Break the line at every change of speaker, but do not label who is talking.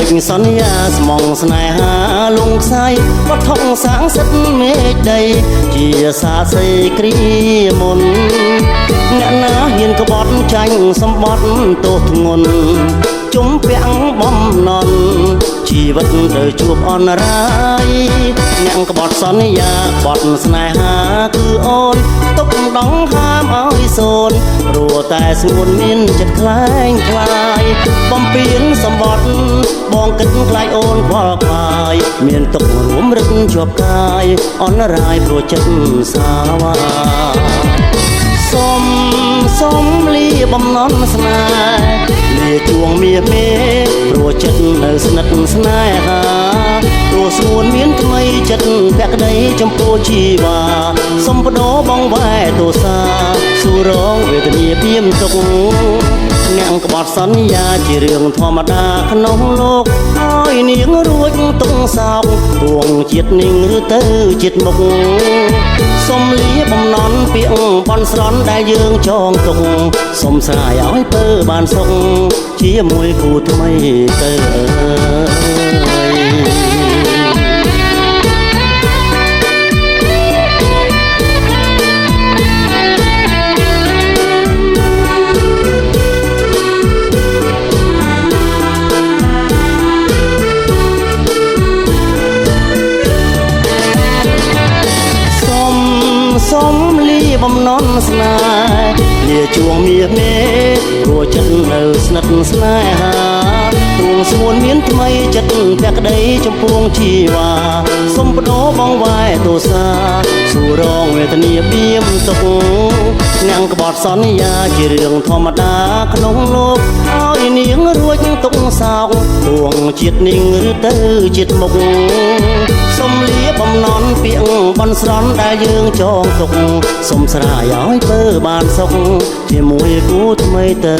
ពេញសន្យាស្មងស្នេហាលងខ្សែក៏ថងសាងសិតមេឃដីជាសាស័យគ្រាមុនអ្នកណាហ៊ានក្បត់ចាញ់សម្បត្តិទោសធ្ងន់ជុំពាំងបំណន់ជីវិតត្រូវជួបអនរាយអ្នកក្បត់សន្យាក្បត់ស្នេហាគឺអូនទុកដងហាមឲ្យសូនព្រោះតែស្ងួនមានចិត្តខ្លែងខ្លាយបំពេញសម្បត្តិបងគិតខ្លាចអូនខ្វល់ខ្វាយមានទុករួមរឹកជាប់កាយអនរាយព្រោះចិត្តសាវ៉ាសុំលាបំណន់ស្នេហ៍លាជួងមាសមេព្រោះចិត្តនៅស្និទ្ធស្នេហាទោះស្ងួនមានថ្មីចិត្តភក្តីចំពោះជីវ៉ាសុំបដោបងវ៉ែទោសាសួររងវេទនាព្រាមទុកអ្នកក្បត់សន្យាជារឿងធម្មតាក្នុងលោកឲ្យនាងរួចទុកសោកទួងជាតិនឹងឬទៅជាតិមុខសុំលាបំណន់ពាក្យបន់ស្រន់ដែលយើងចងទុកសុំស្រាយឲ្យពើបានសុខជាមួយគូថ្មីទៅសុំលាបំណន់ស្នេហ៍លាជួងមាសមេព្រោះចិត្តនៅស្និទ្ធស្នេហាទួងស្ងួនមានថ្មីចិត្តភក្តីចំពោះជីវ៉ាសុំបដោបងវ៉ែទោសាសួររងវេទនាព្រាមទុកអ្នកក្បត់សន្យាជារឿងធម្មតាក្នុងលោកឲ្យនាងរួចទុកសោកទួងជាតិនឹងឬទៅជាតិមុខសុំលាបំណន់ពាក្យបន់ស្រន់ដែលយើងចងទុកសុំស្រាយឲ្យពើបានសុខជាមួយគូថ្មីទៅ